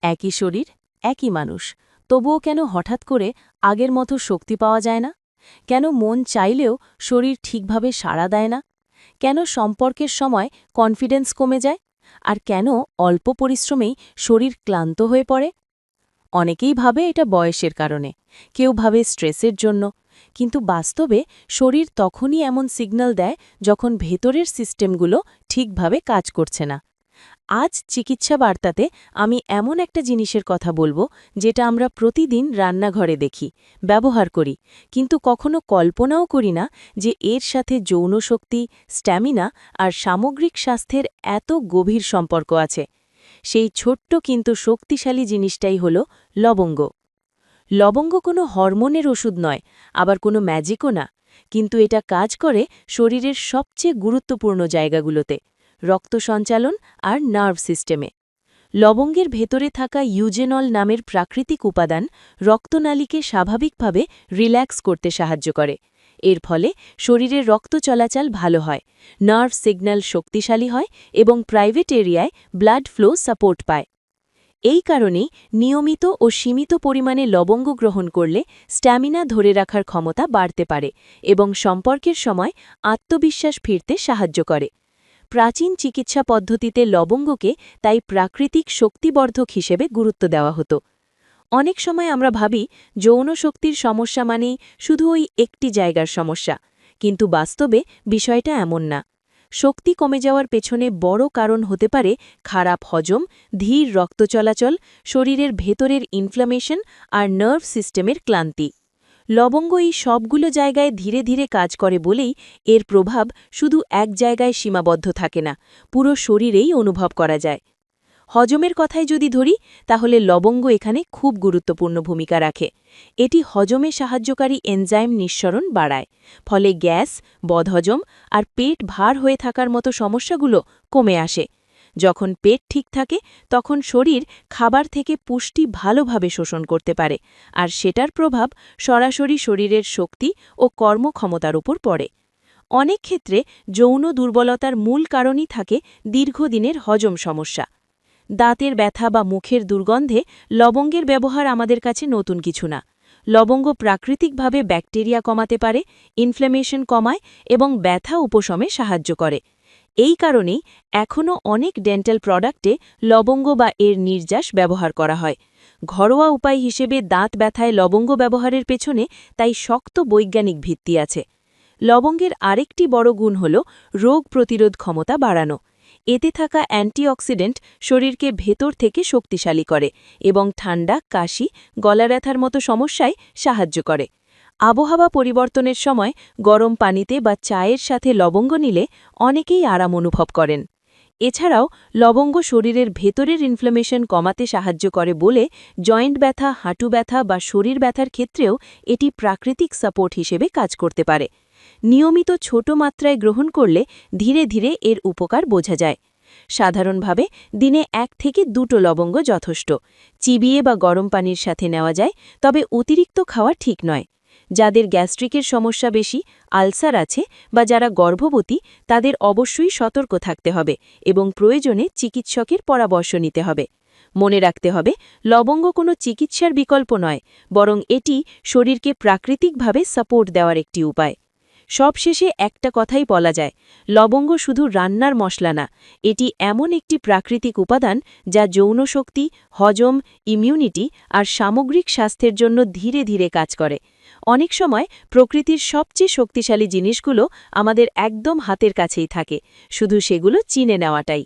একই শরীর, একই মানুষ, তবুও কেন হঠাৎ করে আগের মতো শক্তি পাওয়া যায় না? কেন মন চাইলেও শরীর ঠিকভাবে সাড়া দেয় না? কেন সম্পর্কের সময় কনফিডেন্স কমে যায়? আর কেন অল্প পরিশ্রমেই শরীর ক্লান্ত হয়ে পড়ে? অনেকেই ভাবে এটা বয়সের কারণে, কেউ ভাবে স্ট্রেসের জন্য, কিন্তু বাস্তবে শরীর তখনই এমন সিগন্যাল দেয় যখন ভেতরের সিস্টেমগুলো ঠিকভাবে কাজ করছে না। আজ চিকিৎসা বার্তাতে আমি এমন একটা জিনিসের কথা বলবো যেটা আমরা প্রতিদিন রান্নাঘরে দেখি, ব্যবহার করি, কিন্তু কখনো কল্পনাও করি না যে এর সাথে যৌন শক্তি, স্ট্যামিনা আর সামগ্রিক স্বাস্থ্যের এত গভীর সম্পর্ক আছে। সেই ছোট্ট কিন্তু শক্তিশালী জিনিসটাই হল লবঙ্গ। লবঙ্গ কোনো হরমোনের ওষুধ নয়, আবার কোনো ম্যাজিকও না, কিন্তু এটা কাজ করে শরীরের সবচেয়ে গুরুত্বপূর্ণ জায়গাগুলোতে, রক্ত সঞ্চালন আর নার্ভ সিস্টেমে। লবঙ্গের ভেতরে থাকা ইউজেনল নামের প্রাকৃতিক উপাদান রক্তনালীকে স্বাভাবিকভাবে রিল্যাক্স করতে সাহায্য করে। এর ফলে শরীরের রক্ত চলাচল ভালো হয়, নার্ভ সিগন্যাল শক্তিশালী হয় এবং প্রাইভেট এরিয়ায় ব্লাড ফ্লো সাপোর্ট পায়। এই কারণেই নিয়মিত ও সীমিত পরিমাণে লবঙ্গ গ্রহণ করলে স্ট্যামিনা ধরে রাখার ক্ষমতা বাড়তে পারে এবং সম্পর্কের সময় আত্মবিশ্বাস ফিরতে সাহায্য করে। প্রাচীন চিকিৎসা পদ্ধতিতে লবঙ্গকে তাই প্রাকৃতিক শক্তিবর্ধক হিসেবে গুরুত্ব দেওয়া হতো। অনেক সময় আমরা ভাবি যৌন শক্তির সমস্যা মানেই শুধু ওই একটি জায়গার সমস্যা, কিন্তু বাস্তবে বিষয়টা এমন না। শক্তি কমে যাওয়ার পেছনে বড় কারণ হতে পারে খারাপ হজম, ধীর রক্ত চলাচল, শরীরের ভেতরের ইনফ্লামেশন আর নার্ভ সিস্টেমের ক্লান্তি। লবঙ্গ এই সবগুলো জায়গায় ধীরে ধীরে কাজ করে বলেই এর প্রভাব শুধু এক জায়গায় সীমাবদ্ধ থাকে না, পুরো শরীরেই অনুভব করা যায়। হজমের কথায় যদি ধরি, তাহলে লবঙ্গ এখানে খুব গুরুত্বপূর্ণ ভূমিকা রাখে। এটি হজমে সাহায্যকারী এনজাইম নিঃসরণ বাড়ায়, ফলে গ্যাস, বদহজম আর পেট ভার হয়ে থাকার মতো সমস্যাগুলো কমে আসে। যখন পেট ঠিক থাকে, তখন শরীর খাবার থেকে পুষ্টি ভালোভাবে শোষণ করতে পারে, আর সেটার প্রভাব সরাসরি শরীরের শক্তি ও কর্মক্ষমতার উপর পড়ে। অনেক ক্ষেত্রে যৌন দুর্বলতার মূল কারণই থাকে দীর্ঘদিনের হজম সমস্যা। দাঁতের ব্যথা বা মুখের দুর্গন্ধে লবঙ্গের ব্যবহার আমাদের কাছে নতুন কিছু না। লবঙ্গ প্রাকৃতিকভাবে ব্যাকটেরিয়া কমাতে পারে, ইনফ্ল্যামেশন কমায় এবং ব্যথা উপশমে সাহায্য করে। এই কারণেই এখনও অনেক ডেন্টাল প্রোডাক্টে লবঙ্গ বা এর নির্যাস ব্যবহার করা হয়। ঘরোয়া উপায় হিসেবে দাঁত ব্যথায় লবঙ্গ ব্যবহারের পেছনে তাই শক্ত বৈজ্ঞানিক ভিত্তি আছে। লবঙ্গের আরেকটি বড় গুণ হল রোগ প্রতিরোধ ক্ষমতা বাড়ানো। এতে থাকা অ্যান্টিঅক্সিডেন্ট শরীরকে ভেতর থেকে শক্তিশালী করে এবং ঠান্ডা, কাশি, গলা ব্যথার মতো সমস্যায় সাহায্য করে। আবহাওয়া পরিবর্তনের সময় গরম পানিতে বা চায়ের সাথে লবঙ্গ নিলে অনেকেই আরাম অনুভব করেন। এছাড়াও লবঙ্গ শরীরের ভেতরের ইনফ্ল্যামেশন কমাতে সাহায্য করে বলে জয়েন্ট ব্যথা, হাঁটু ব্যথা বা শরীর ব্যথার ক্ষেত্রেও এটি প্রাকৃতিক সাপোর্ট হিসেবে কাজ করতে পারে। নিয়মিত ছোট মাত্রায় গ্রহণ করলে ধীরে ধীরে এর উপকার বোঝা যায়। সাধারণভাবে দিনে 1 থেকে 2 লবঙ্গ যথেষ্ট। চিবিয়ে বা গরম পানির সাথে নেওয়া যায়, তবে অতিরিক্ত খাওয়া ঠিক নয়। যাদের গ্যাস্ট্রিকের সমস্যা বেশি, আলসার আছে বা যারা গর্ভবতী, তাদের অবশ্যই সতর্ক থাকতে হবে এবং প্রয়োজনে চিকিৎসকের পরামর্শ নিতে হবে। মনে রাখতে হবে, লবঙ্গ কোনো চিকিৎসার বিকল্প নয়, বরং এটি শরীরকে প্রাকৃতিকভাবে সাপোর্ট দেওয়ার একটি উপায়। সবশেষে একটা কথাই বলা যায়, লবঙ্গ শুধু রান্নার মশলা না, এটি এমন একটি প্রাকৃতিক উপাদান যা যৌন শক্তি, হজম, ইমিউনিটি আর সামগ্রিক স্বাস্থ্যের জন্য ধীরে ধীরে কাজ করে। অনেক সময় প্রকৃতির সবচেয়ে শক্তিশালী জিনিসগুলো আমাদের একদম হাতের কাছেই থাকে, শুধু সেগুলো চিনে নেওয়াটাই।